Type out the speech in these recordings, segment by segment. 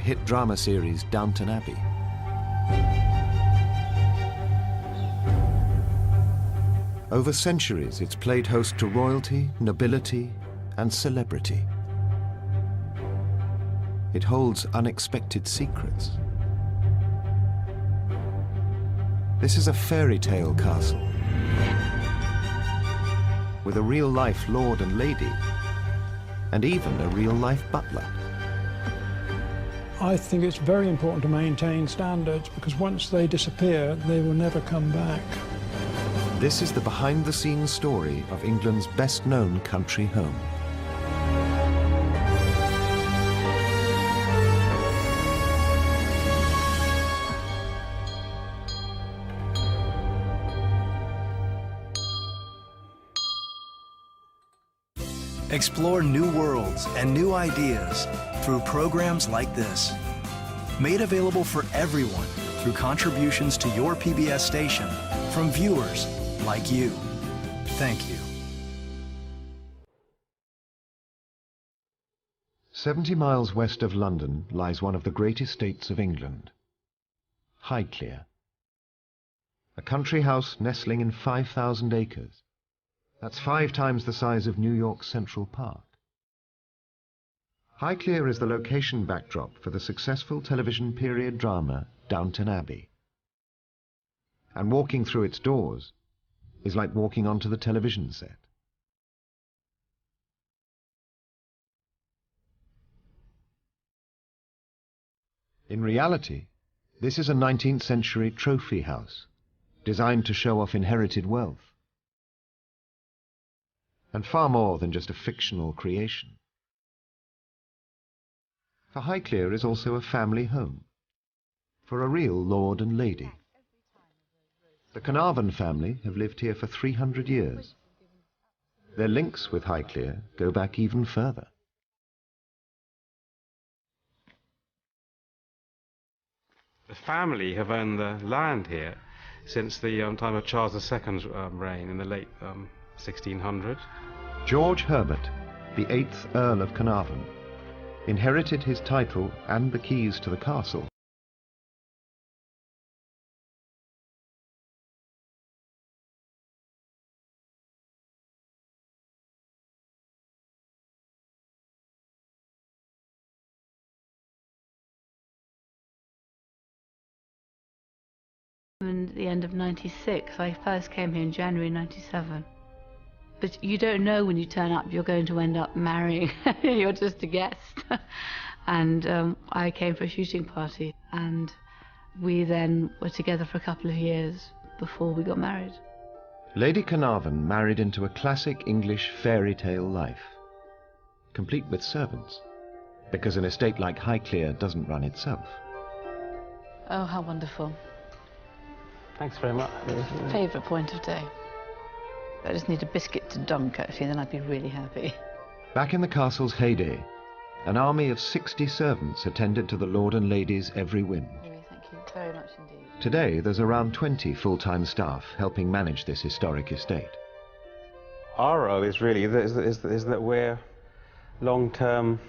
hit drama series Downton Abbey. Over centuries, it's played host to royalty, nobility, and celebrity. It holds unexpected secrets. This is a fairy tale castle with a real-life lord and lady, and even a real-life butler. I think it's very important to maintain standards, because once they disappear, they will never come back. This is the behind-the-scenes story of England's best-known country home. Explore new worlds and new ideas through programs like this. Made available for everyone through contributions to your PBS station from viewers like you. Thank you. 70 miles west of London lies one of the great estates of England, Highclere. A country house nestling in 5,000 acres. That's 5 times the size of New York's Central Park. Highclere is the location backdrop for the successful television period drama Downton Abbey. And walking through its doors is like walking onto the television set. In reality, this is a 19th century trophy house designed to show off inherited wealth. And far more than just a fictional creation. For Highclere is also a family home for a real lord and lady. The Carnarvon family have lived here for 300 years. Their links with Highclere go back even further. The family have owned the land here since the time of Charles II's reign in the late 1600s. George Herbert, the 8th Earl of Carnarvon, inherited his title and the keys to the castle. At the end of '96, I first came here in January '97. But you don't know when you turn up you're going to end up marrying. You're just a guest. And I came for a shooting party, and we then were together for a couple of years before we got married. Lady Carnarvon married into a classic English fairy tale life, complete with servants, because an estate like Highclere doesn't run itself. Oh, how wonderful. Thanks very much. Favourite point of day. I just need a biscuit to dunk, actually, then I'd be really happy. Back in the castle's heyday, an army of 60 servants attended to the lord and lady's every whim. Thank you very much indeed. Today, there's around 20 full-time staff helping manage this historic estate. Our role is really is that we're long-term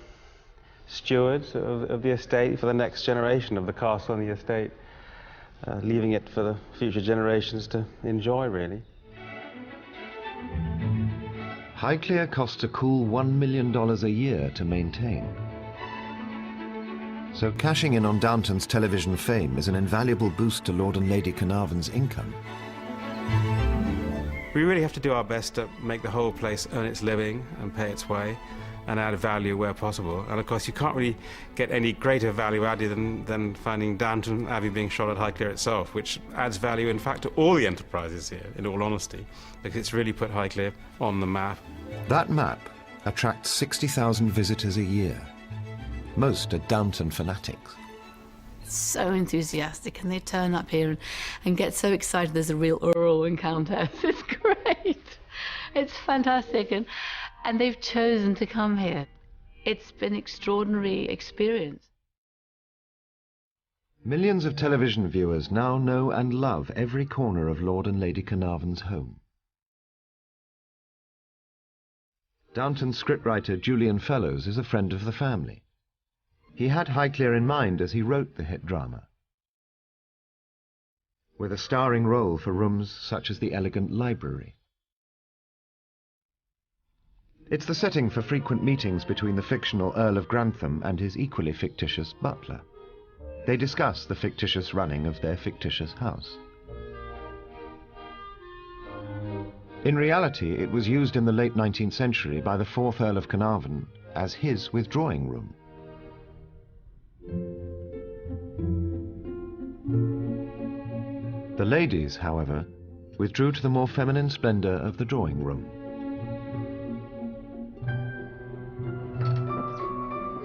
stewards of the estate for the next generation of the castle and the estate, leaving it for the future generations to enjoy, really. Highclere costs a cool $1 million a year to maintain. So cashing in on Downton's television fame is an invaluable boost to Lord and Lady Carnarvon's income. We really have to do our best to make the whole place earn its living and pay its way and add value where possible. And of course you can't really get any greater value added than finding Downton Abbey being shot at Highclere itself, which adds value in fact to all the enterprises here, in all honesty, because it's really put Highclere on the map. That map attracts 60,000 visitors a year. Most are Downton fanatics. So enthusiastic, and they turn up here and get so excited there's a real Earl and Countess. It's great. It's fantastic, and they've chosen to come here. It's been an extraordinary experience. Millions of television viewers now know and love every corner of Lord and Lady Carnarvon's home. Downton scriptwriter Julian Fellows is a friend of the family. He had Highclere in mind as he wrote the hit drama, with a starring role for rooms such as the elegant library. It's the setting for frequent meetings between the fictional Earl of Grantham and his equally fictitious butler. They discuss the fictitious running of their fictitious house. In reality, it was used in the late 19th century by the 4th Earl of Carnarvon as his withdrawing room. The ladies, however, withdrew to the more feminine splendor of the drawing room.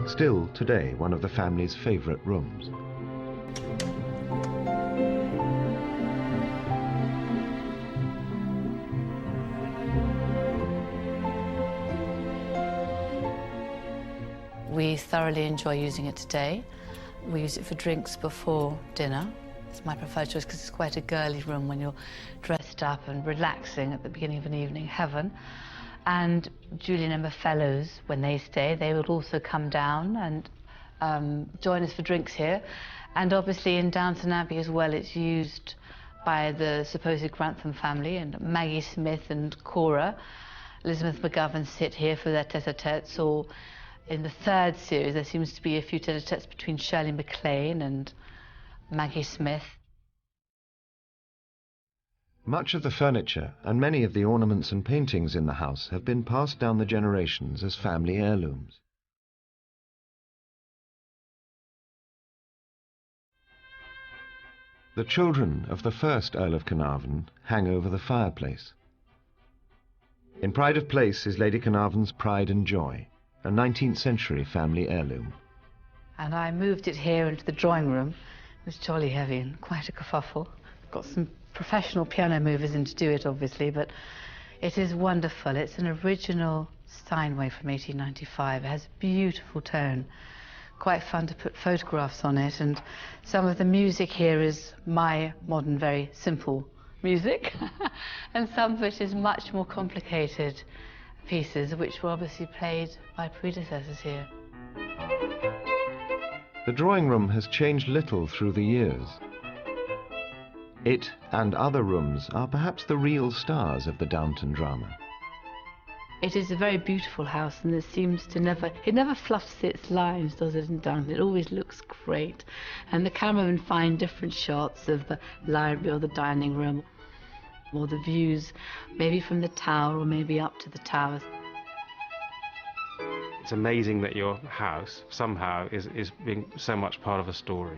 Still, today, one of the family's favorite rooms. We thoroughly enjoy using it today. We use it for drinks before dinner. It's my preferred choice because it's quite a girly room when you're dressed up and relaxing at the beginning of an evening. Heaven. And Julian and my fellows, when they stay, they will also come down and join us for drinks here. And obviously in Downton Abbey as well, it's used by the supposed Grantham family, and Maggie Smith and Cora, Elizabeth McGovern sit here for their tete-a-tetes, or in the 3rd series there seems to be a few tete-a-tetes between Shirley MacLaine and Maggie Smith. Much of the furniture and many of the ornaments and paintings in the house have been passed down the generations as family heirlooms. The children of the 1st Earl of Carnarvon hang over the fireplace. In Pride of Place is Lady Carnarvon's Pride and Joy, a 19th century family heirloom. And I moved it here into the drawing room. It was jolly heavy and quite a kerfuffle. Got some professional piano movers in to do it, obviously, but it is wonderful. It's an original Steinway from 1895. It has a beautiful tone. Quite fun to put photographs on it, and some of the music here is my modern, very simple music, and some of it is much more complicated pieces, which were obviously played by predecessors here. The drawing room has changed little through the years. It and other rooms are perhaps the real stars of the Downton drama. It is a very beautiful house, and it seems to never fluffs its lines, does it, in Downton? It always looks great. And the cameramen find different shots of the library or the dining room, or the views, maybe from the tower or maybe up to the towers. It's amazing that your house somehow is being so much part of a story.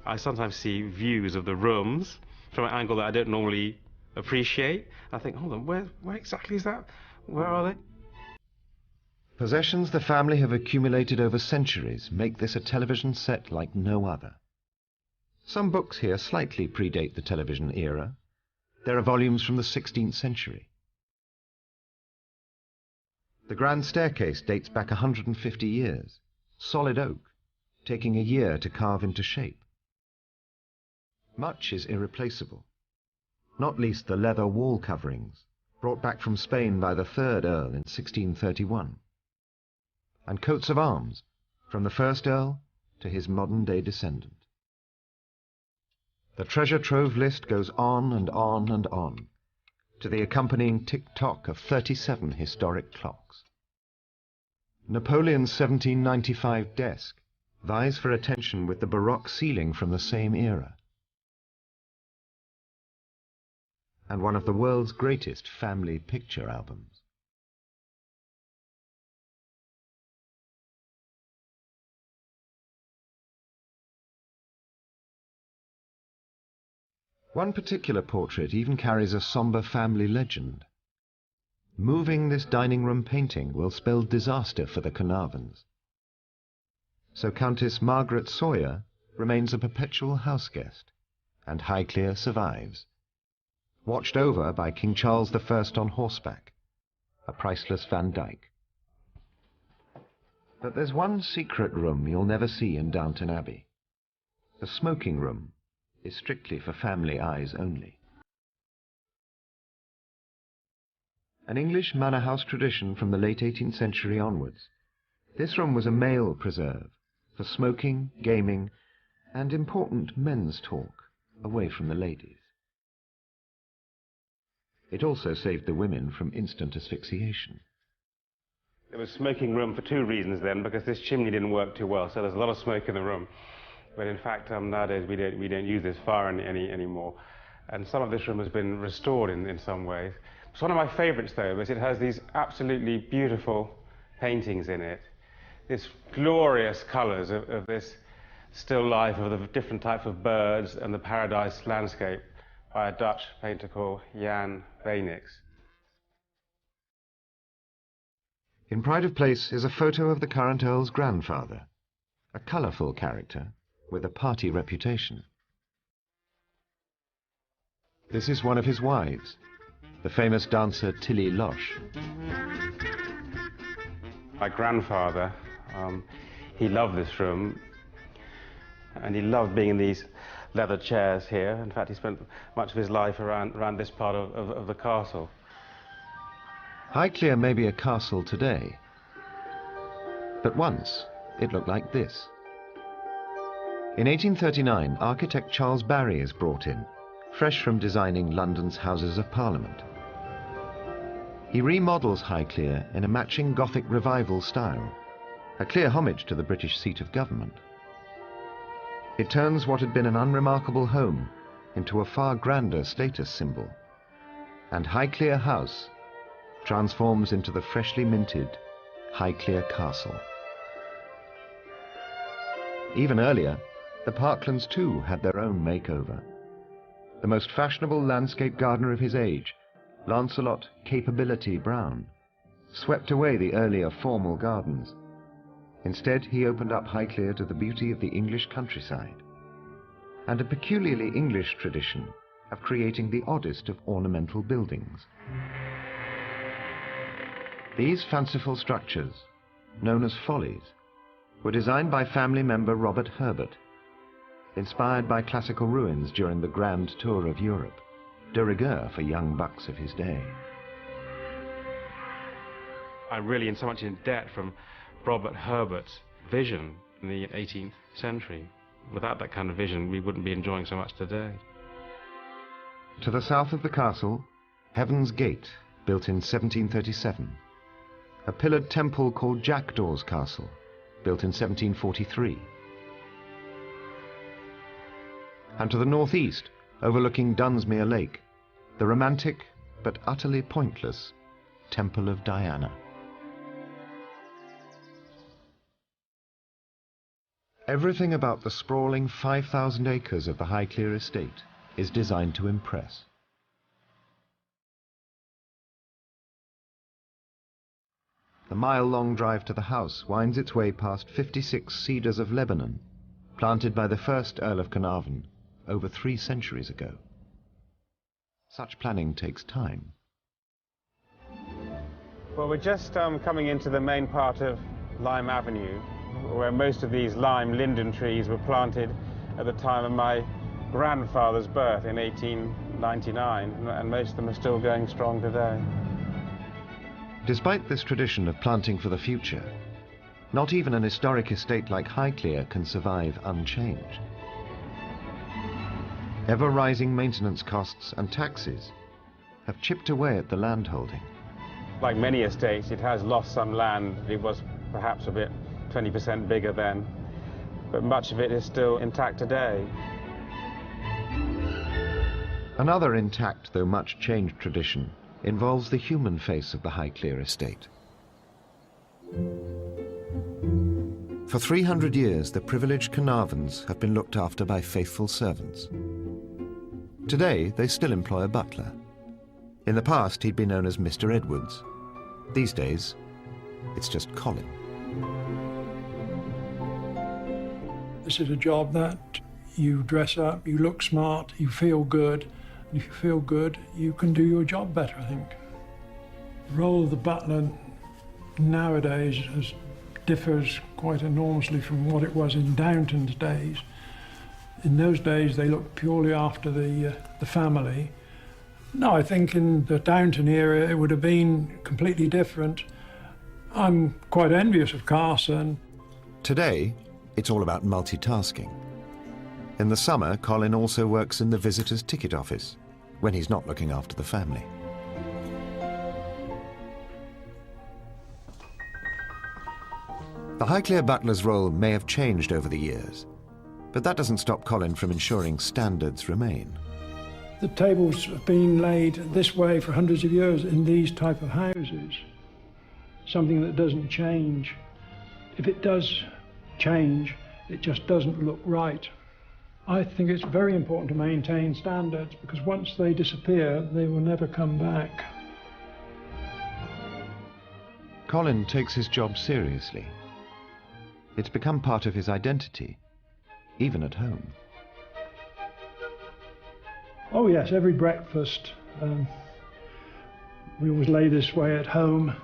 I sometimes see views of the rooms from an angle that I don't normally appreciate. I think, hold on, where exactly is that? Where are they? Possessions the family have accumulated over centuries make this a television set like no other. Some books here slightly predate the television era. There are volumes from the 16th century. The grand staircase dates back 150 years, solid oak, taking a year to carve into shape. Much is irreplaceable, not least the leather wall coverings, brought back from Spain by the 3rd Earl in 1631, and coats of arms from the 1st Earl to his modern-day descendant. The treasure trove list goes on and on and on, to the accompanying tick-tock of 37 historic clocks. Napoleon's 1795 desk vies for attention with the Baroque ceiling from the same era, and one of the world's greatest family picture albums. One particular portrait even carries a somber family legend. Moving this dining room painting will spell disaster for the Carnarvons. So Countess Margaret Sawyer remains a perpetual houseguest, and Highclere survives, watched over by King Charles I on horseback, a priceless Van Dyck. But there's one secret room you'll never see in Downton Abbey. The smoking room is strictly for family eyes only. An English manor house tradition from the late 18th century onwards, this room was a male preserve, for smoking, gaming, and important men's talk away from the ladies. It also saved the women from instant asphyxiation. There was smoking room for two reasons then, because this chimney didn't work too well, so there's a lot of smoke in the room. But in fact, nowadays we don't use this fire anymore. And some of this room has been restored in some ways. It's one of my favorites, though, is it has these absolutely beautiful paintings in it. These glorious colors of this still life of the different types of birds and the paradise landscape by a Dutch painter called Jan Weenix. In pride of place is a photo of the current Earl's grandfather, a colourful character with a party reputation. This is one of his wives, the famous dancer Tilly Loche. My grandfather, he loved this room, and he loved being in these leather chairs here. In fact, he spent much of his life around this part of the castle. Highclere may be a castle today, but once it looked like this. In 1839, architect Charles Barry is brought in, fresh from designing London's Houses of Parliament. He remodels Highclere in a matching Gothic revival style, a clear homage to the British seat of government. It turns what had been an unremarkable home into a far grander status symbol, and Highclere House transforms into the freshly minted Highclere Castle. Even earlier, the Parklands too had their own makeover. The most fashionable landscape gardener of his age, Lancelot Capability Brown, swept away the earlier formal gardens. Instead, he opened up Highclere to the beauty of the English countryside, and a peculiarly English tradition of creating the oddest of ornamental buildings. These fanciful structures, known as follies, were designed by family member Robert Herbert, inspired by classical ruins during the Grand Tour of Europe, de rigueur for young bucks of his day. I'm really so much in debt from Robert Herbert's vision in the 18th century. Without that kind of vision, we wouldn't be enjoying so much today. To the south of the castle, Heaven's Gate, built in 1737. A pillared temple called Jackdaw's Castle, built in 1743. And to the northeast, overlooking Dunsmuir Lake, the romantic but utterly pointless Temple of Diana. Everything about the sprawling 5,000 acres of the Highclere estate is designed to impress. The mile-long drive to the house winds its way past 56 cedars of Lebanon, planted by the first Earl of Carnarvon over 3 centuries ago. Such planning takes time. Well, we're just coming into the main part of Lime Avenue, where most of these lime linden trees were planted at the time of my grandfather's birth in 1899, and most of them are still going strong today. Despite this tradition of planting for the future, not even an historic estate like Highclere can survive unchanged. Ever-rising maintenance costs and taxes have chipped away at the landholding. Like many estates, it has lost some land. It was perhaps a bit 20% bigger then, but much of it is still intact today. Another intact, though much changed tradition involves the human face of the Highclere estate. For 300 years, the privileged Carnarvons have been looked after by faithful servants. Today, they still employ a butler. In the past, he'd been known as Mr. Edwards. These days, it's just Colin. This is a job that you dress up, you look smart, you feel good. And if you feel good, you can do your job better, I think. The role of the butler nowadays differs quite enormously from what it was in Downton's days. In those days, they looked purely after the family. No, I think in the Downton era, it would have been completely different. I'm quite envious of Carson. Today, It's all about multitasking. In the summer, Colin also works in the visitors' ticket office, when he's not looking after the family. The Highclere butler's role may have changed over the years, but that doesn't stop Colin from ensuring standards remain. The tables have been laid this way for hundreds of years in these type of houses. Something that doesn't change. If it does change, it just doesn't look right. I think it's very important to maintain standards, because once they disappear, they will never come back. Colin takes his job seriously. It's become part of his identity, even at home. Oh yes, every breakfast. We always lay this way at home.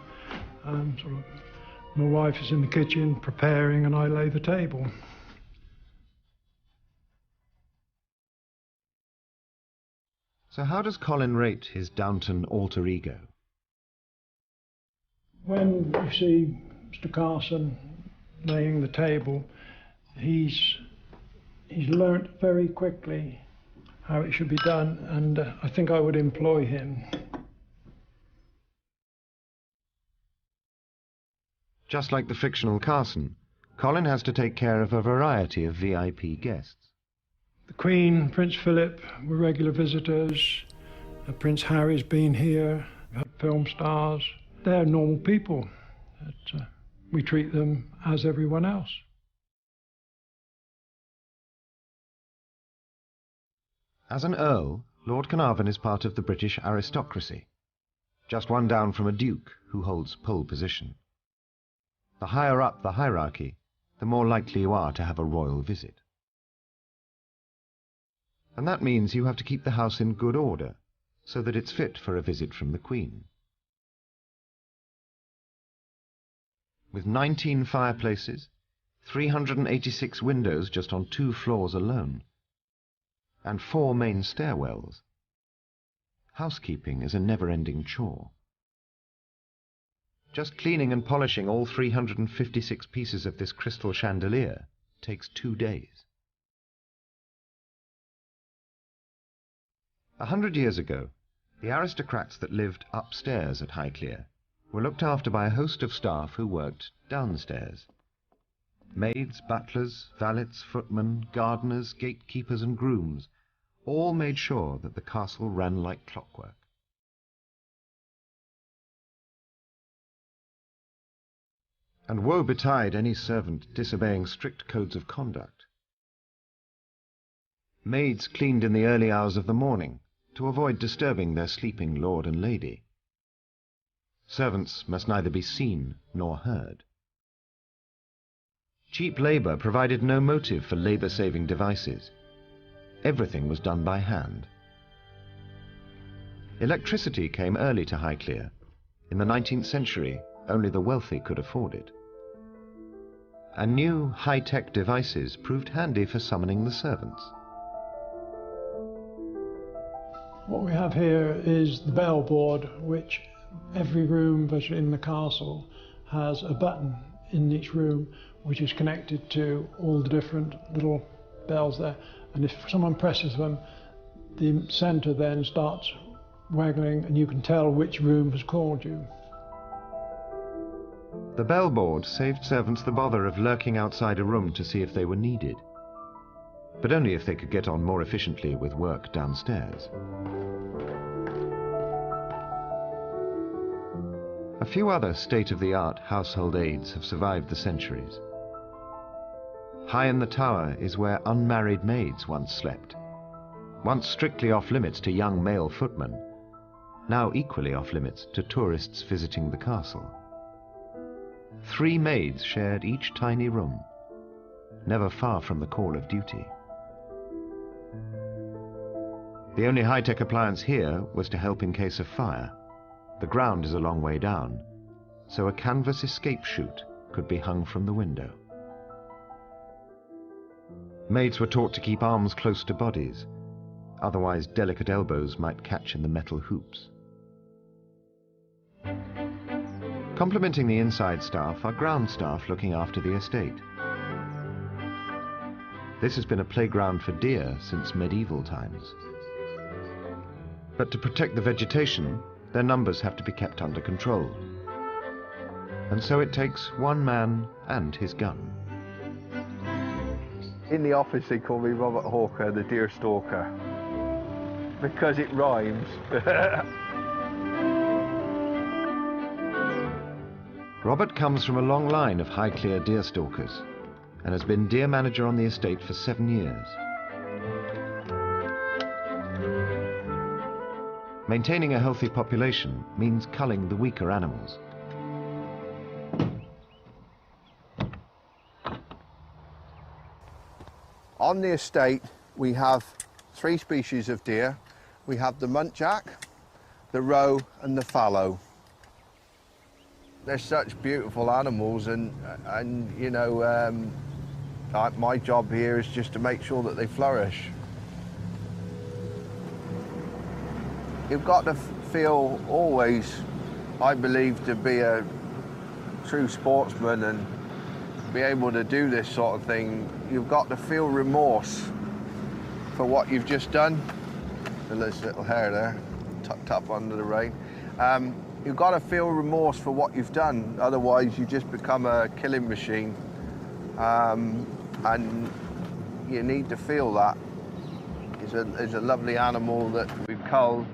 My wife is in the kitchen preparing and I lay the table. So how does Colin rate his Downton alter ego? When you see Mr. Carson laying the table, he's learnt very quickly how it should be done, and I think I would employ him. Just like the fictional Carson, Colin has to take care of a variety of VIP guests. The Queen, Prince Philip were regular visitors. Prince Harry's been here. We've had film stars. They're normal people. We treat them as everyone else. As an Earl, Lord Carnarvon is part of the British aristocracy, just one down from a Duke who holds pole position. The higher up the hierarchy, the more likely you are to have a royal visit. And that means you have to keep the house in good order, so that it's fit for a visit from the Queen. With 19 fireplaces, 386 windows just on 2 floors alone, and 4 main stairwells, housekeeping is a never-ending chore. Just cleaning and polishing all 356 pieces of this crystal chandelier takes 2 days. 100 years ago, the aristocrats that lived upstairs at Highclere were looked after by a host of staff who worked downstairs. Maids, butlers, valets, footmen, gardeners, gatekeepers and grooms all made sure that the castle ran like clockwork. And woe betide any servant disobeying strict codes of conduct. Maids cleaned in the early hours of the morning to avoid disturbing their sleeping lord and lady. Servants must neither be seen nor heard. Cheap labour provided no motive for labour-saving devices. Everything was done by hand. Electricity came early to Highclere. In the 19th century, only the wealthy could afford it. And new high-tech devices proved handy for summoning the servants. What we have here is the bell board, which every room in the castle has a button in each room which is connected to all the different little bells there. And if someone presses them, the centre then starts waggling and you can tell which room has called you. The bell board saved servants the bother of lurking outside a room to see if they were needed, but only if they could get on more efficiently with work downstairs. A few other state-of-the-art household aids have survived the centuries. High in the tower is where unmarried maids once slept, once strictly off-limits to young male footmen, now equally off-limits to tourists visiting the castle. 3 maids shared each tiny room, never far from the call of duty. The only high-tech appliance here was to help in case of fire. The ground is a long way down, so a canvas escape chute could be hung from the window. Maids were taught to keep arms close to bodies, otherwise delicate elbows might catch in the metal hoops. Complementing the inside staff are ground staff looking after the estate. This has been a playground for deer since medieval times. But to protect the vegetation, their numbers have to be kept under control. And so it takes one man and his gun. In the office they call me Robert Hawker, the deer stalker, because it rhymes. Robert comes from a long line of Highclere deer stalkers and has been deer manager on the estate for 7 years. Maintaining a healthy population means culling the weaker animals. On the estate we have 3 species of deer. We have the muntjac, the roe and the fallow. They're such beautiful animals, and you know, my job here is just to make sure that they flourish. You've got to feel always, I believe, to be a true sportsman and be able to do this sort of thing, you've got to feel remorse for what you've just done. There's little hair there, tucked up under the rain. You've got to feel remorse for what you've done, otherwise you just become a killing machine. And you need to feel that. It's a lovely animal that we've culled.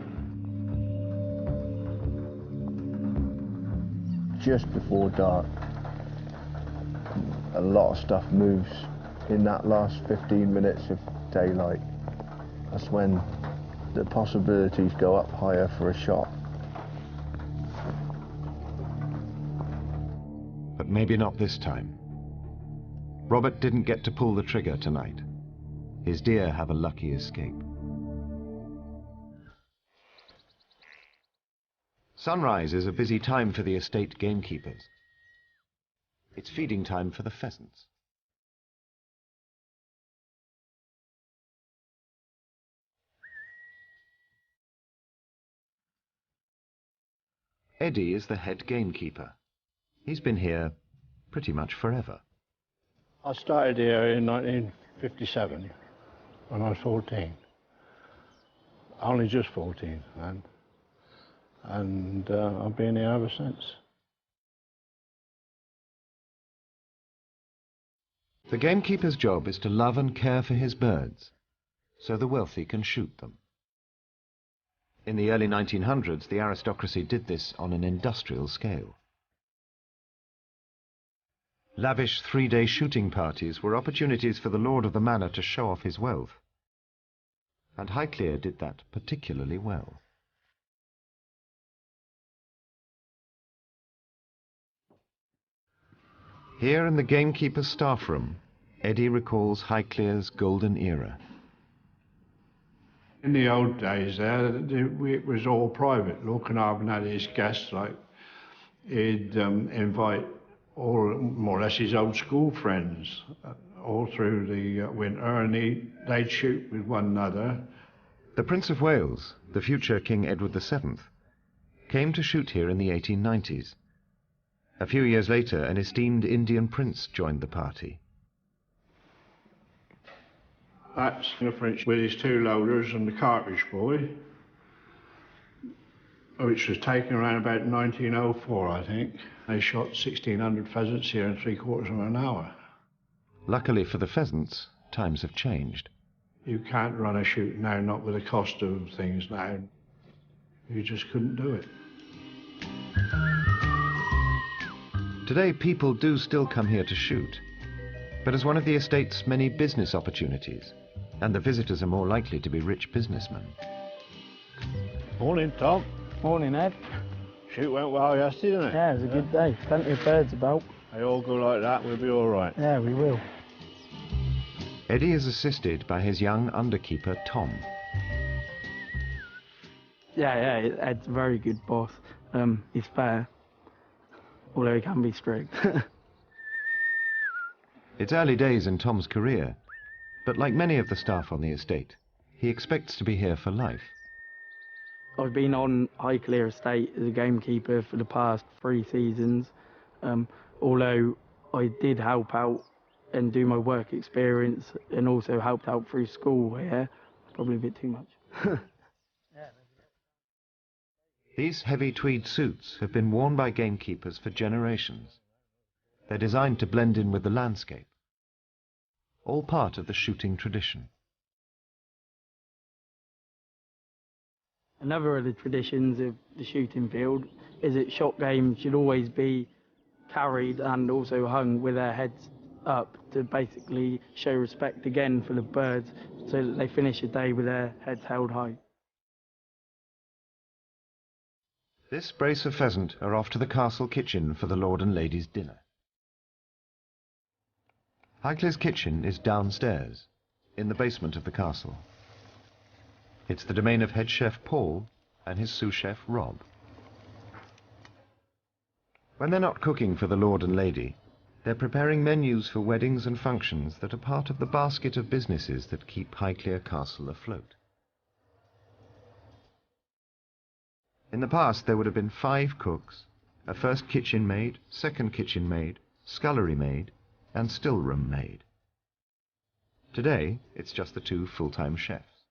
Just before dark, a lot of stuff moves in that last 15 minutes of daylight. That's when the possibilities go up higher for a shot. But maybe not this time. Robert didn't get to pull the trigger tonight. His deer have a lucky escape. Sunrise is a busy time for the estate gamekeepers. It's feeding time for the pheasants. Eddie is the head gamekeeper. He's been here pretty much forever. I started here in 1957 when I was 14. Only just 14 then. And I've been here ever since. The gamekeeper's job is to love and care for his birds, so the wealthy can shoot them. In the early 1900s, the aristocracy did this on an industrial scale. Lavish 3-day shooting parties were opportunities for the lord of the manor to show off his wealth. And Highclere did that particularly well. Here in the gamekeeper's staff room, Eddie recalls Highclere's golden era. In the old days there, it was all private. Lord Carnarvon had his guests, like he'd invite all, more or less, his old school friends all through the winter, and they'd shoot with one another. The Prince of Wales, the future King Edward VII, came to shoot here in the 1890s. A few years later, an esteemed Indian prince joined the party. That's the Prince with his 2 loaders and the cartridge boy, which was taken around about 1904, I think. They shot 1,600 pheasants here in 3/4 of an hour. Luckily for the pheasants, times have changed. You can't run a shoot now, not with the cost of things now. You just couldn't do it. Today, people do still come here to shoot, but as one of the estate's many business opportunities, and the visitors are more likely to be rich businessmen. Morning, Tom. Morning, Ed. Shoot went well yesterday, didn't it? Yeah, it was a good day. Plenty of birds about. They all go like that, we'll be all right. Yeah, we will. Eddie is assisted by his young underkeeper, Tom. Yeah, Ed's a very good boss. He's fair, although he can be strict. It's early days in Tom's career, but like many of the staff on the estate, he expects to be here for life. I've been on Highclere Estate as a gamekeeper for the past 3 seasons, although I did help out and do my work experience, and also helped out through school here. Probably a bit too much. These heavy tweed suits have been worn by gamekeepers for generations. They're designed to blend in with the landscape, all part of the shooting tradition. Another of the traditions of the shooting field is that shot game should always be carried and also hung with their heads up to basically show respect again for the birds, so that they finish the day with their heads held high. This brace of pheasant are off to the castle kitchen for the Lord and Lady's dinner. Highclere's kitchen is downstairs, in the basement of the castle. It's the domain of head chef Paul and his sous chef Rob. When they're not cooking for the Lord and Lady, they're preparing menus for weddings and functions that are part of the basket of businesses that keep Highclere Castle afloat. In the past, there would have been 5 cooks, a first kitchen maid, second kitchen maid, scullery maid, and stillroom maid. Today, it's just the 2 full-time chefs,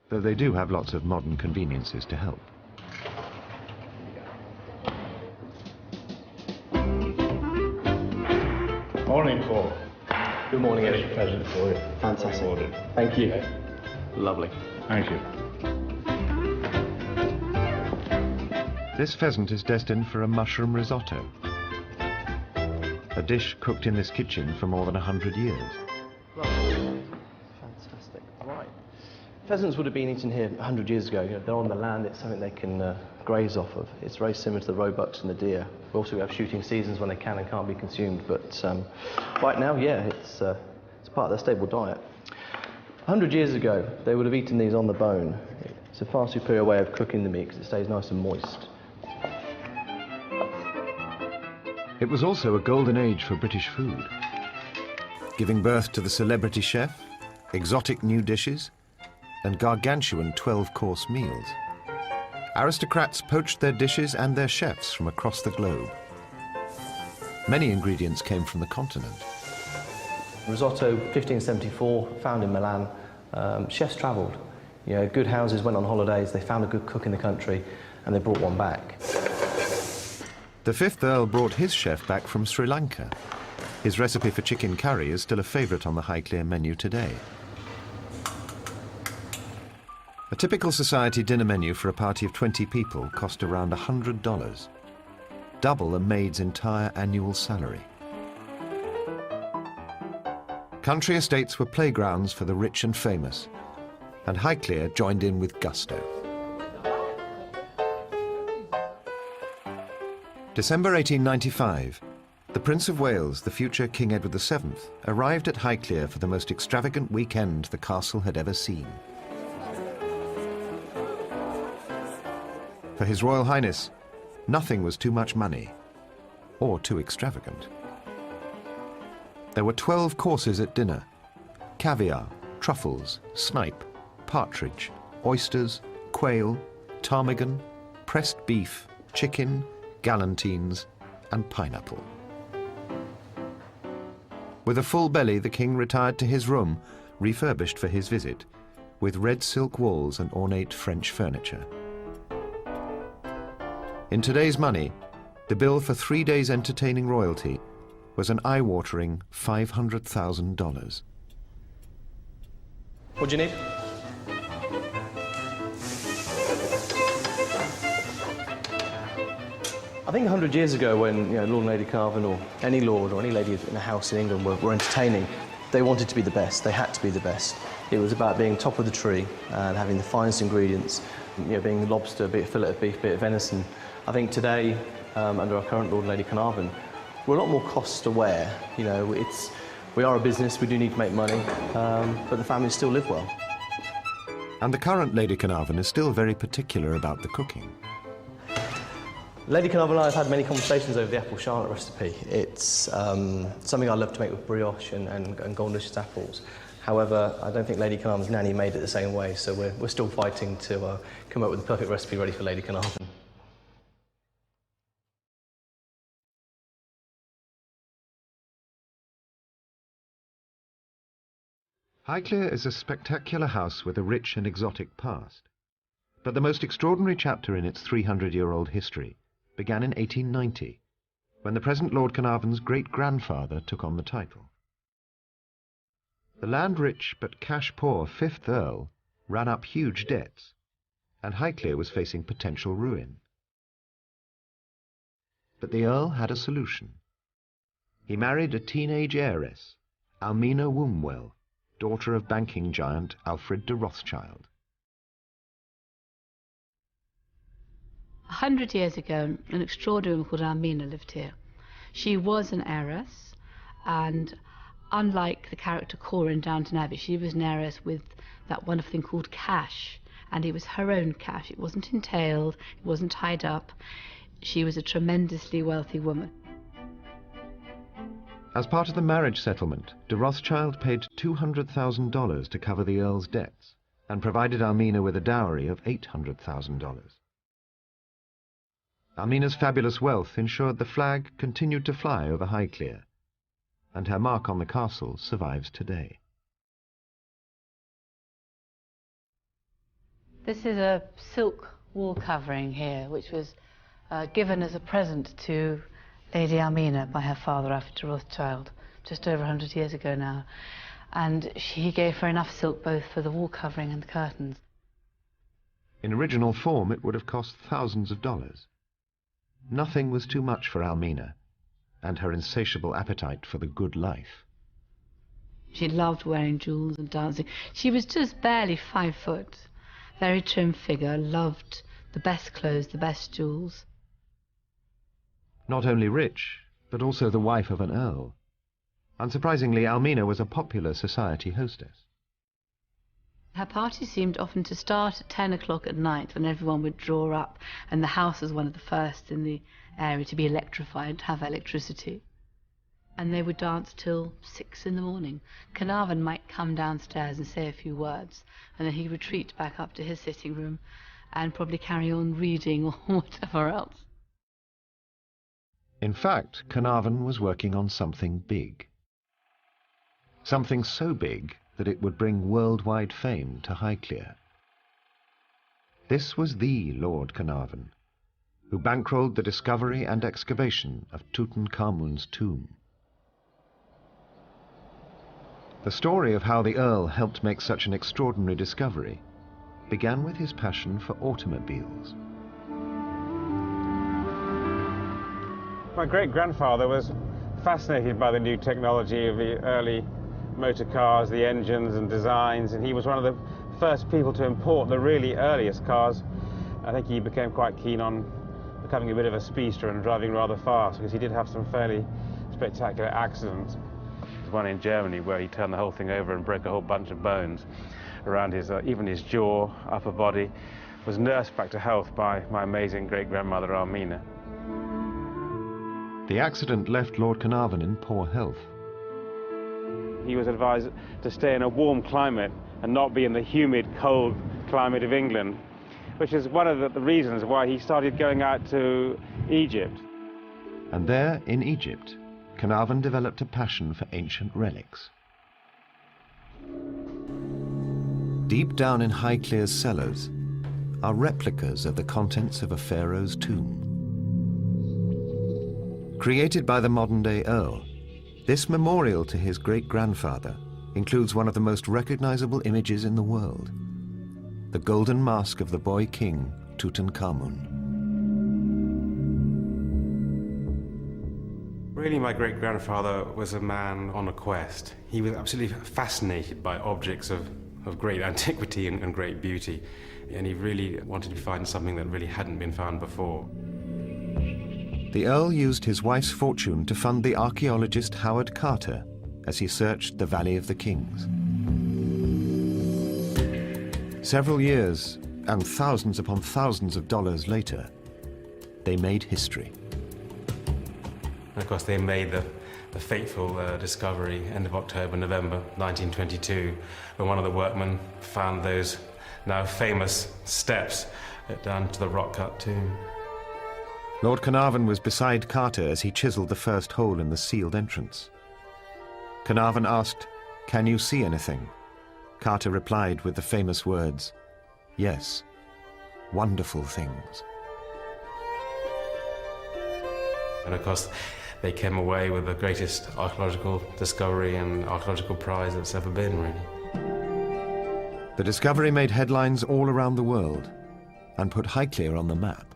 though they do have lots of modern conveniences to help. Morning, Paul. Good morning, There's Eddie. a present for you. Fantastic. Ordered. Thank you. Okay. Lovely. Thank you. This pheasant is destined for a mushroom risotto, a dish cooked in this kitchen for more than 100 years. Fantastic. Right. Pheasants would have been eaten here 100 years ago. You know, they're on the land, it's something they can graze off of. It's very similar to the roebucks and the deer. We also have shooting seasons when they can and can't be consumed, but right now, yeah, it's part of their stable diet. 100 years ago, they would have eaten these on the bone. It's a far superior way of cooking the meat because it stays nice and moist. It was also a golden age for British food, giving birth to the celebrity chef, exotic new dishes, and gargantuan 12-course meals. Aristocrats poached their dishes and their chefs from across the globe. Many ingredients came from the continent. Risotto, 1574, found in Milan. Chefs travelled. You know, good houses went on holidays, they found a good cook in the country, and they brought one back. The 5th Earl brought his chef back from Sri Lanka. His recipe for chicken curry is still a favourite on the Highclere menu today. A typical society dinner menu for a party of 20 people cost around $100, double a maid's entire annual salary. Country estates were playgrounds for the rich and famous, and Highclere joined in with gusto. December 1895, the Prince of Wales, the future King Edward VII, arrived at Highclere for the most extravagant weekend the castle had ever seen. For His Royal Highness, nothing was too much money or too extravagant. There were 12 courses at dinner: caviar, truffles, snipe, partridge, oysters, quail, ptarmigan, pressed beef, chicken, galantines, and pineapple. With a full belly, the king retired to his room, refurbished for his visit, with red silk walls and ornate French furniture. In today's money, the bill for 3 days entertaining royalty was an eye-watering $500,000. What do you need? I think 100 years ago when Lord and Lady Carnarvon, or any lord or any lady in a house in England were entertaining, they wanted to be the best, they had to be the best. It was about being top of the tree and having the finest ingredients, being lobster, be it fillet of beef, be it venison. I think today, under our current Lord and Lady Carnarvon, we're a lot more cost aware. We are a business, we do need to make money, but the families still live well. And the current Lady Carnarvon is still very particular about the cooking. Lady Carnarvon and I have had many conversations over the apple charlotte recipe. It's something I love to make with brioche and golden delicious apples. However, I don't think Lady Carnarvon's nanny made it the same way, so we're still fighting to come up with the perfect recipe ready for Lady Carnarvon. Highclere is a spectacular house with a rich and exotic past. But the most extraordinary chapter in its 300-year-old history began in 1890, when the present Lord Carnarvon's great-grandfather took on the title. The land-rich but cash-poor 5th Earl ran up huge debts, and Highclere was facing potential ruin. But the Earl had a solution. He married a teenage heiress, Almina Wombwell, daughter of banking giant Alfred de Rothschild. 100 years ago, an extraordinary woman called Almina lived here. She was an heiress, and unlike the character Cora in Downton Abbey, she was an heiress with that wonderful thing called cash, and it was her own cash. It wasn't entailed, it wasn't tied up. She was a tremendously wealthy woman. As part of the marriage settlement, de Rothschild paid $200,000 to cover the Earl's debts and provided Almina with a dowry of $800,000. Almina's fabulous wealth ensured the flag continued to fly over Highclere, and her mark on the castle survives today. This is a silk wall covering here, which was given as a present to Lady Almina by her father, Alfred de Rothschild, just over 100 years ago now. And he gave her enough silk both for the wall covering and the curtains. In original form, it would have cost thousands of dollars. Nothing was too much for Almina and her insatiable appetite for the good life. She loved wearing jewels and dancing. She was just barely 5 foot, very trim figure, loved the best clothes, the best jewels. Not only rich, but also the wife of an earl. Unsurprisingly, Almina was a popular society hostess. Her party seemed often to start at 10 o'clock at night, when everyone would draw up, and the house was one of the first in the area to be electrified, to have electricity. And they would dance till 6 in the morning. Carnarvon might come downstairs and say a few words, and then he'd retreat back up to his sitting room and probably carry on reading or whatever else. In fact, Carnarvon was working on something big. Something so big that it would bring worldwide fame to Highclere. This was the Lord Carnarvon, who bankrolled the discovery and excavation of Tutankhamun's tomb. The story of how the Earl helped make such an extraordinary discovery began with his passion for automobiles. My great-grandfather was fascinated by the new technology of the early motor cars, the engines and designs, and he was one of the first people to import the really earliest cars. I think he became quite keen on becoming a bit of a speedster and driving rather fast, because he did have some fairly spectacular accidents. There's one in Germany where he turned the whole thing over and broke a whole bunch of bones around his, even his jaw, upper body. Was nursed back to health by my amazing great-grandmother Almina. The accident left Lord Carnarvon in poor health. He was advised to stay in a warm climate and not be in the humid, cold climate of England, which is one of the reasons why he started going out to Egypt. And there, in Egypt, Carnarvon developed a passion for ancient relics. Deep down in Highclere's cellars are replicas of the contents of a pharaoh's tomb. Created by the modern-day Earl, this memorial to his great-grandfather includes one of the most recognizable images in the world, the golden mask of the boy king, Tutankhamun. Really, my great-grandfather was a man on a quest. He was absolutely fascinated by objects of great antiquity and great beauty, and he really wanted to find something that really hadn't been found before. The Earl used his wife's fortune to fund the archaeologist Howard Carter as he searched the Valley of the Kings. Several years and thousands upon thousands of dollars later, they made history. And of course, they made the fateful discovery end of October, November 1922, when one of the workmen found those now famous steps down to the rock-cut tomb. Lord Carnarvon was beside Carter as he chiseled the first hole in the sealed entrance. Carnarvon asked, "Can you see anything?" Carter replied with the famous words, "Yes, wonderful things." And of course, they came away with the greatest archaeological discovery and archaeological prize that's ever been, really. The discovery made headlines all around the world and put Highclere on the map.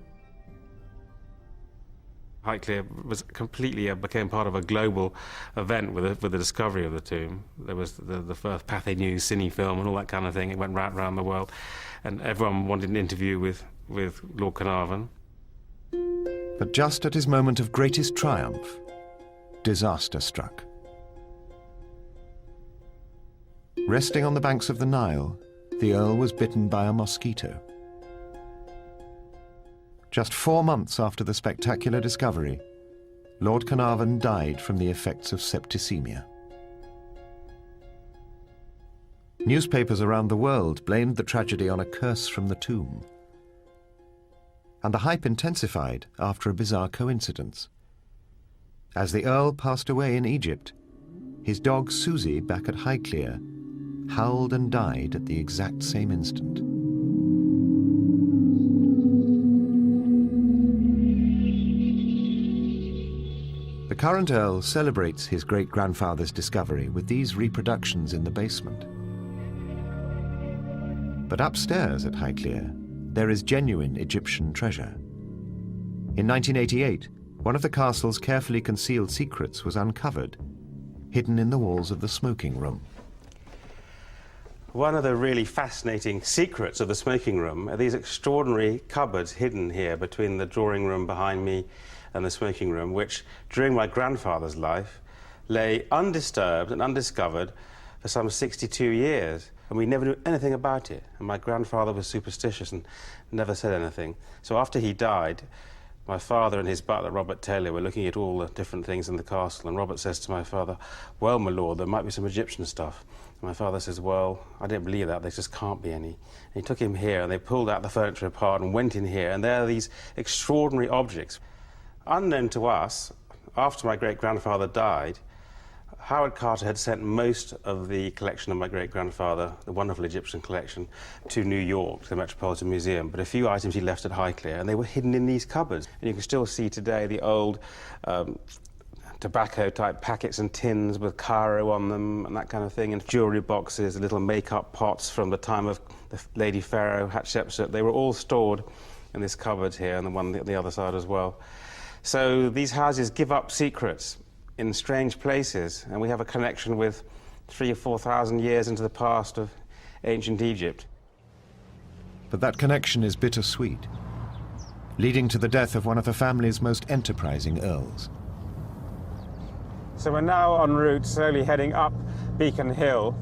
Highclere was completely became part of a global event with the discovery of the tomb. There was the first Pathé News cine film and all that kind of thing. It went right around the world, and everyone wanted an interview with Lord Carnarvon. But just at his moment of greatest triumph, disaster struck. Resting on the banks of the Nile, the Earl was bitten by a mosquito. Just 4 months after the spectacular discovery, Lord Carnarvon died from the effects of septicemia. Newspapers around the world blamed the tragedy on a curse from the tomb. And the hype intensified after a bizarre coincidence. As the Earl passed away in Egypt, his dog Susie, back at Highclere, howled and died at the exact same instant. The current Earl celebrates his great-grandfather's discovery with these reproductions in the basement. But upstairs at Highclere, there is genuine Egyptian treasure. In 1988, one of the castle's carefully concealed secrets was uncovered, hidden in the walls of the smoking room. One of the really fascinating secrets of the smoking room are these extraordinary cupboards hidden here between the drawing room behind me and the smoking room, which, during my grandfather's life, lay undisturbed and undiscovered for some 62 years. And we never knew anything about it. And my grandfather was superstitious and never said anything. So after he died, my father and his butler, Robert Taylor, were looking at all the different things in the castle. And Robert says to my father, "Well, my lord, there might be some Egyptian stuff." And my father says, "Well, I don't believe that. There just can't be any." And he took him here, and they pulled out the furniture apart and went in here. And there are these extraordinary objects. Unknown to us, after my great-grandfather died, Howard Carter had sent most of the collection of my great-grandfather, the wonderful Egyptian collection, to New York, to the Metropolitan Museum. But a few items he left at Highclere, and they were hidden in these cupboards. And you can still see today the old tobacco-type packets and tins with Cairo on them and that kind of thing, and jewellery boxes, little make-up pots from the time of the Lady Pharaoh, Hatshepsut. They were all stored in this cupboard here, and the one on the other side as well. So these houses give up secrets in strange places, and we have a connection with 3,000 or 4,000 years into the past of ancient Egypt. But that connection is bittersweet, leading to the death of one of the family's most enterprising earls. So we're now en route, slowly heading up Beacon Hill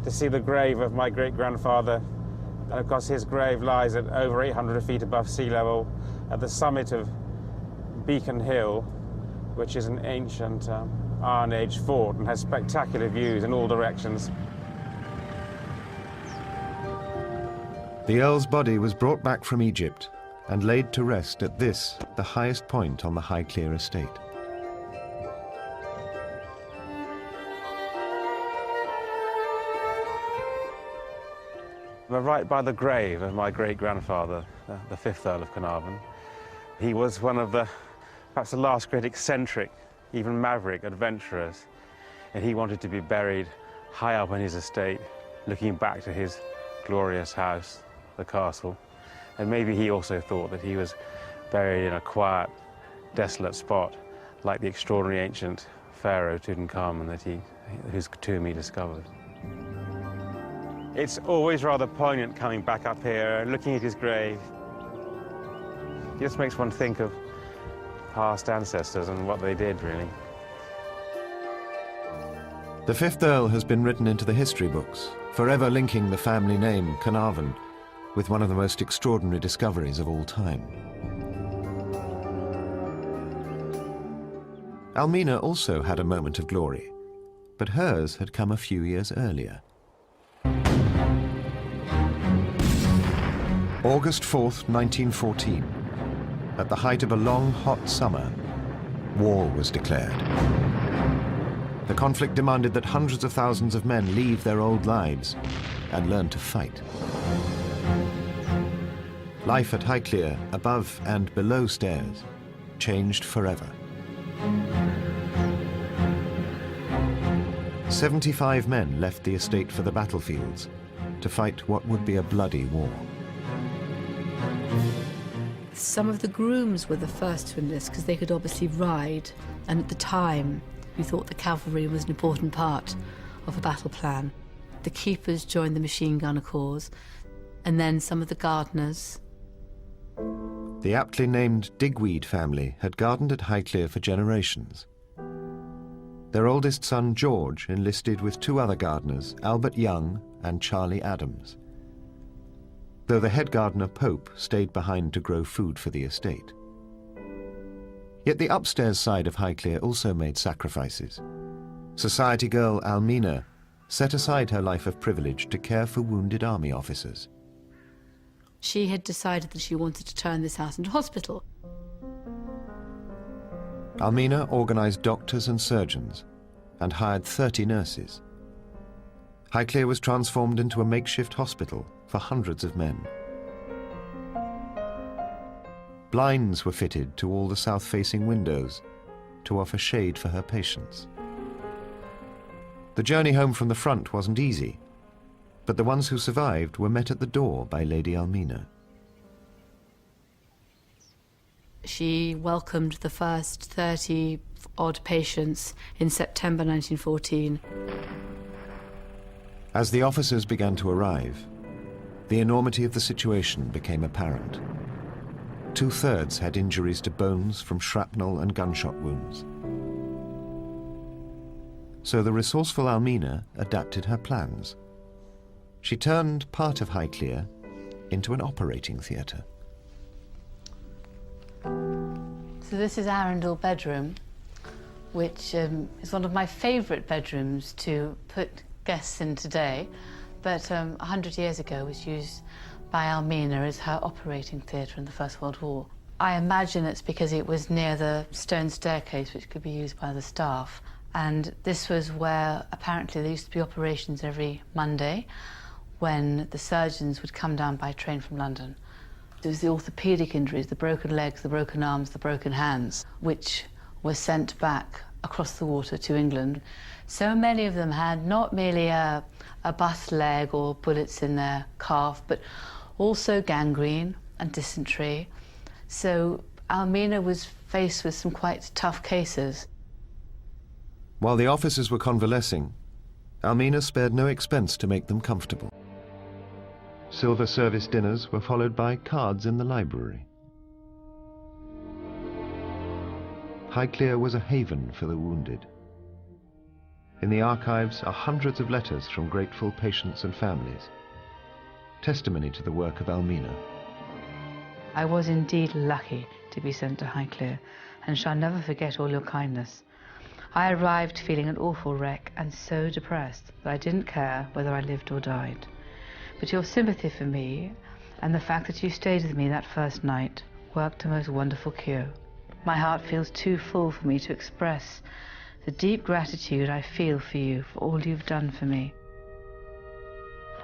to see the grave of my great-grandfather. And of course his grave lies at over 800 feet above sea level at the summit of Beacon Hill, which is an ancient Iron Age fort and has spectacular views in all directions. The Earl's body was brought back from Egypt and laid to rest at this, the highest point on the Highclere estate. We're right by the grave of my great-grandfather, the 5th Earl of Carnarvon. He was one of perhaps the last great eccentric, even maverick adventurers. And he wanted to be buried high up on his estate, looking back to his glorious house, the castle. And maybe he also thought that he was buried in a quiet, desolate spot, like the extraordinary ancient pharaoh Tutankhamun whose tomb he discovered. It's always rather poignant coming back up here and looking at his grave. It just makes one think of past ancestors and what they did, really. The 5th Earl has been written into the history books, forever linking the family name Carnarvon with one of the most extraordinary discoveries of all time. Almina also had a moment of glory, but hers had come a few years earlier. August 4th, 1914. At the height of a long, hot summer, war was declared. The conflict demanded that hundreds of thousands of men leave their old lives and learn to fight. Life at Highclere, above and below stairs, changed forever. 75 men left the estate for the battlefields to fight what would be a bloody war. Some of the grooms were the first to enlist because they could obviously ride, and at the time we thought the cavalry was an important part of a battle plan. The keepers joined the machine gunner corps, and then some of the gardeners. The aptly named Digweed family had gardened at Highclere for generations. Their oldest son, George, enlisted with two other gardeners, Albert Young and Charlie Adams, though the head gardener, Pope, stayed behind to grow food for the estate. Yet the upstairs side of Highclere also made sacrifices. Society girl Almina set aside her life of privilege to care for wounded army officers. She had decided that she wanted to turn this house into a hospital. Almina organised doctors and surgeons and hired 30 nurses. Highclere was transformed into a makeshift hospital for hundreds of men. Blinds were fitted to all the south-facing windows to offer shade for her patients. The journey home from the front wasn't easy, but the ones who survived were met at the door by Lady Almina. She welcomed the first 30-odd patients in September 1914. As the officers began to arrive, the enormity of the situation became apparent. 2/3 had injuries to bones from shrapnel and gunshot wounds. So the resourceful Almina adapted her plans. She turned part of Highclere into an operating theatre. So this is Arundel bedroom, which is one of my favourite bedrooms to put guests in today, but 100 years ago was used by Almina as her operating theatre in the First World War. I imagine it's because it was near the stone staircase which could be used by the staff, and this was where apparently there used to be operations every Monday when the surgeons would come down by train from London. There was the orthopaedic injuries, the broken legs, the broken arms, the broken hands, which were sent back across the water to England. So many of them had not merely a bust leg or bullets in their calf, but also gangrene and dysentery. So Almina was faced with some quite tough cases. While the officers were convalescing, Almina spared no expense to make them comfortable. Silver service dinners were followed by cards in the library. Highclere was a haven for the wounded. In the archives are hundreds of letters from grateful patients and families, testimony to the work of Almina. I was indeed lucky to be sent to Highclere, and shall never forget all your kindness. I arrived feeling an awful wreck and so depressed that I didn't care whether I lived or died. But your sympathy for me and the fact that you stayed with me that first night worked a most wonderful cure. My heart feels too full for me to express the deep gratitude I feel for you for all you've done for me.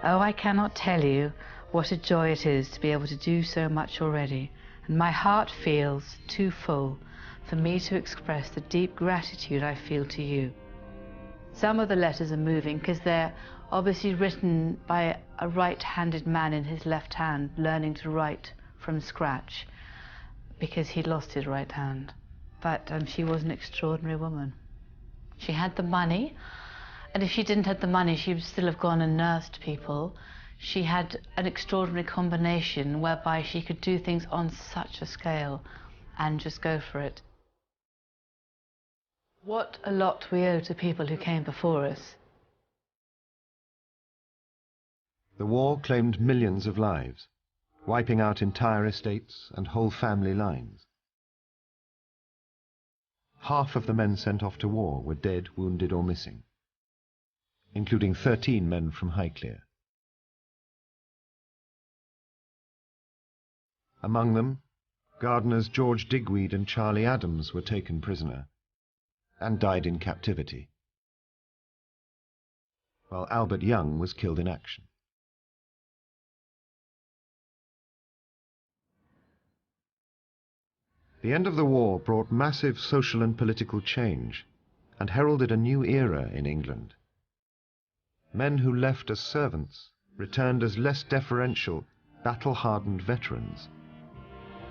Oh, I cannot tell you what a joy it is to be able to do so much already, and my heart feels too full for me to express the deep gratitude I feel to you. Some of the letters are moving because they're obviously written by a right-handed man in his left hand, learning to write from scratch because he'd lost his right hand. But she was an extraordinary woman. She had the money, and if she didn't have the money, she would still have gone and nursed people. She had an extraordinary combination whereby she could do things on such a scale and just go for it. What a lot we owe to people who came before us. The war claimed millions of lives, wiping out entire estates and whole family lines. Half of the men sent off to war were dead, wounded or missing, including 13 men from Highclere. Among them, gardeners George Digweed and Charlie Adams were taken prisoner and died in captivity, while Albert Young was killed in action. The end of the war brought massive social and political change and heralded a new era in England. Men who left as servants returned as less deferential, battle-hardened veterans,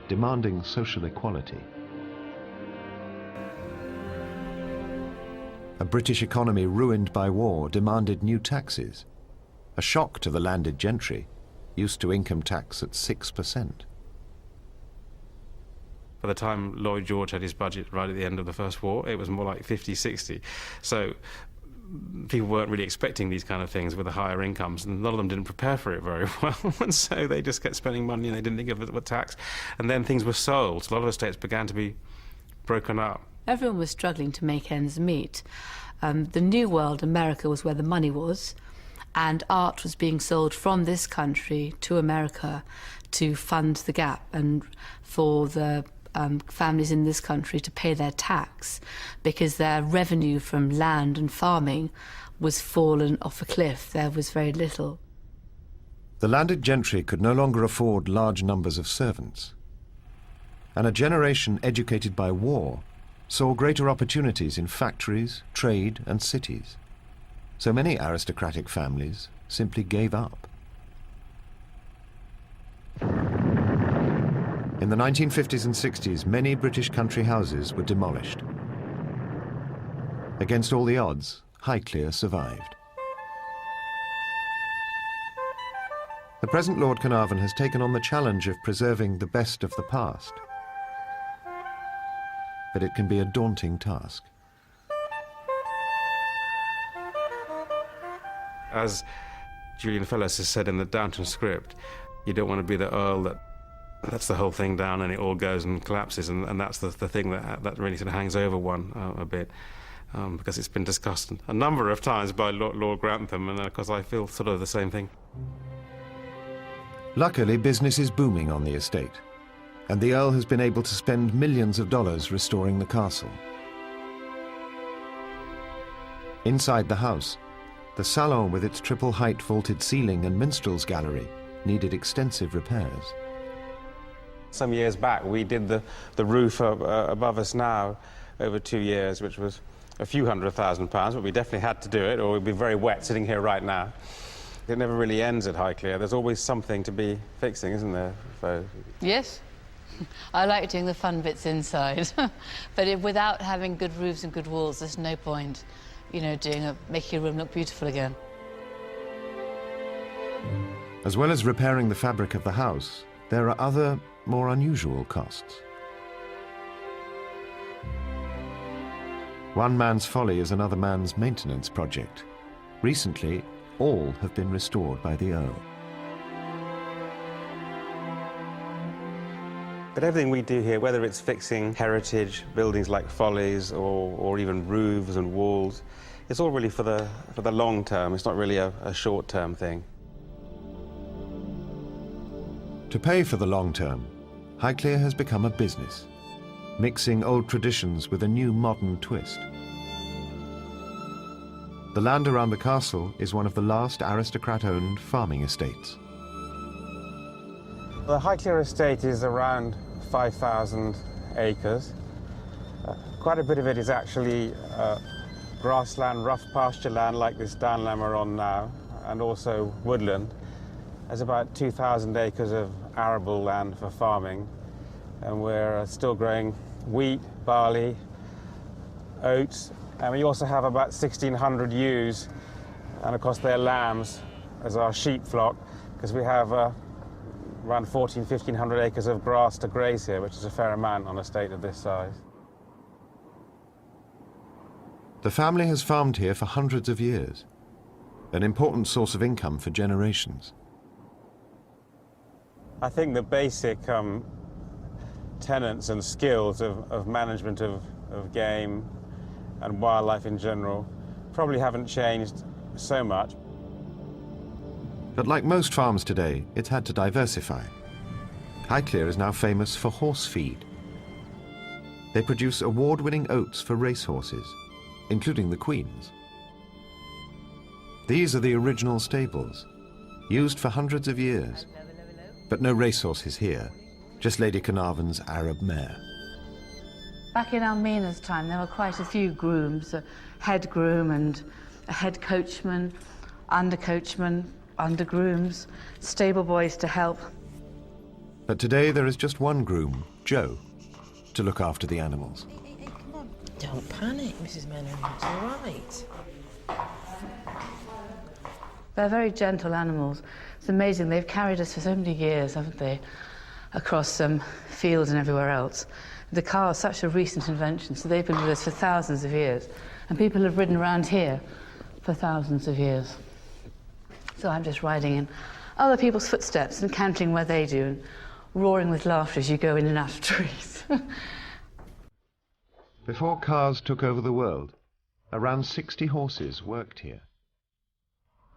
demanding social equality. A British economy ruined by war demanded new taxes, a shock to the landed gentry, used to income tax at 6%. By the time Lloyd George had his budget right at the end of the First War, it was more like 50, 60. So people weren't really expecting these kind of things with the higher incomes, and a lot of them didn't prepare for it very well, and so they just kept spending money and they didn't think of it with tax. And then things were sold. So a lot of estates began to be broken up. Everyone was struggling to make ends meet. The New World, America, was where the money was, and art was being sold from this country to America to fund the gap and for the families in this country to pay their tax, because their revenue from land and farming was fallen off a cliff. There was very little. The landed gentry could no longer afford large numbers of servants, and a generation educated by war saw greater opportunities in factories, trade and cities. So many aristocratic families simply gave up. In the 1950s and 60s, many British country houses were demolished. Against all the odds, Highclere survived. The present Lord Carnarvon has taken on the challenge of preserving the best of the past. But it can be a daunting task. As Julian Fellowes has said in the Downton script, you don't want to be the Earl that lets the whole thing down and it all goes and collapses, and that's the thing that really sort of hangs over one a bit, because it's been discussed a number of times by Lord Grantham, and of course I feel sort of the same thing. Luckily, business is booming on the estate, and the Earl has been able to spend millions of dollars restoring the castle. Inside the house, the salon with its triple-height vaulted ceiling and minstrel's gallery needed extensive repairs. Some years back, we did the roof above us now over 2 years, which was a few £100,000, but we definitely had to do it, or we'd be very wet sitting here right now. It never really ends at Highclere. There's always something to be fixing, isn't there? So... Yes. I like doing the fun bits inside, but without having good roofs and good walls, there's no point, you know, making a room look beautiful again. As well as repairing the fabric of the house, there are other, more unusual costs. One man's folly is another man's maintenance project. Recently, all have been restored by the Earl. But everything we do here, whether it's fixing heritage buildings like follies or even roofs and walls, it's all really for the long term. It's not really a short-term thing. To pay for the long term, Highclere has become a business, mixing old traditions with a new modern twist. The land around the castle is one of the last aristocrat-owned farming estates. The Highclere estate is around 5,000 acres. Quite a bit of it is actually grassland, rough pasture land like this downland we're on now, and also woodland. There's about 2,000 acres of arable land for farming, and we're still growing wheat, barley, oats, and we also have about 1,600 ewes, and of course they're lambs as our sheep flock, because we have around 1,500 acres of grass to graze here, which is a fair amount on an estate of this size. The family has farmed here for hundreds of years, an important source of income for generations. I think the basic tenets and skills of management of game and wildlife in general probably haven't changed so much. But like most farms today, it's had to diversify. Highclere is now famous for horse feed. They produce award-winning oats for racehorses, including the Queen's. These are the original stables, used for hundreds of years. But no racehorses here, just Lady Carnarvon's Arab mare. Back in Almina's time, there were quite a few grooms, a head groom and a head coachman, under grooms, stable boys to help. But today there is just one groom, Joe, to look after the animals. Hey, come on. Don't panic, Mrs. Menon. It's all right. They're very gentle animals. It's amazing. They've carried us for so many years, haven't they? Across fields and everywhere else. The car is such a recent invention, so they've been with us for thousands of years. And people have ridden around here for thousands of years. So I'm just riding in other people's footsteps and counting where they do, and roaring with laughter as you go in and out of trees. Before cars took over the world, around 60 horses worked here.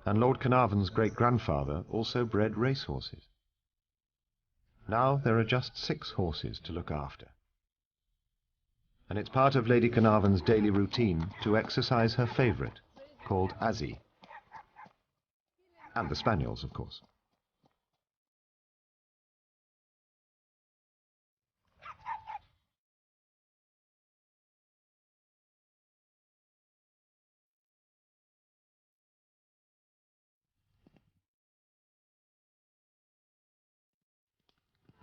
And Lord Carnarvon's great-grandfather also bred racehorses. Now there are just 6 horses to look after. And it's part of Lady Carnarvon's daily routine to exercise her favourite, called Azzy. And the spaniels, of course.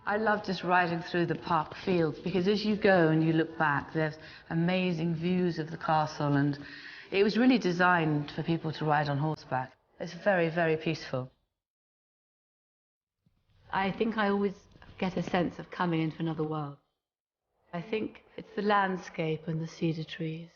I love just riding through the park fields, because as you go and you look back, there's amazing views of the castle, and it was really designed for people to ride on horseback. It's very, very peaceful. I think I always get a sense of coming into another world. I think it's the landscape and the cedar trees.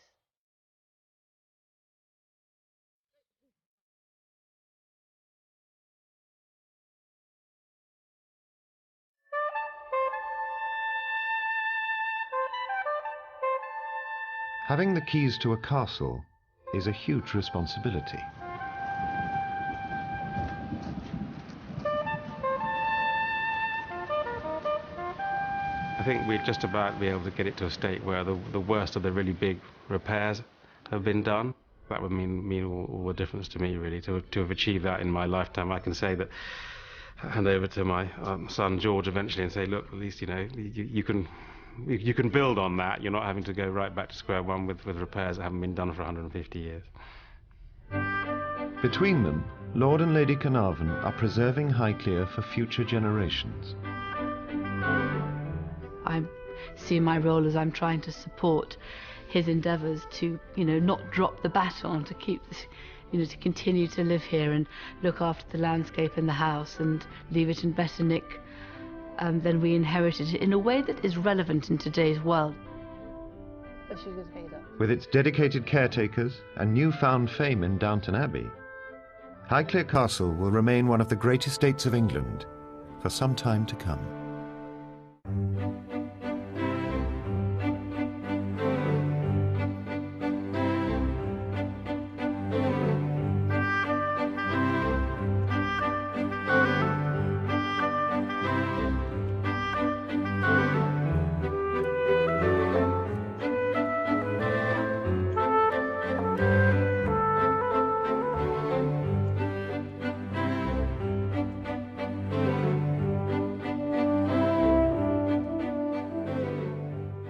Having the keys to a castle is a huge responsibility. I think we'd just about be able to get it to a state where the worst of the really big repairs have been done. That would mean all the difference to me, really, to have achieved that in my lifetime. I can say that, hand over to my son George eventually and say, look, at least, you know, you can build on that. You're not having to go right back to square one with repairs that haven't been done for 150 years. Between them, Lord and Lady Carnarvon are preserving Highclere for future generations. I see my role as I'm trying to support his endeavours to, you know, not drop the baton, to keep this, you know, to continue to live here and look after the landscape and the house and leave it in better nick than we inherited it, in a way that is relevant in today's world. With its dedicated caretakers and newfound fame in Downton Abbey, Highclere Castle will remain one of the great estates of England for some time to come.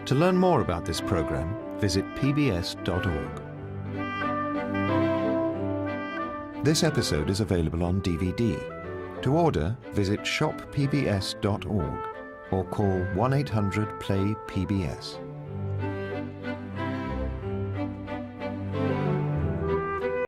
To learn more about this program, visit pbs.org. This episode is available on DVD. To order, visit shoppbs.org or call 1-800-PLAY-PBS.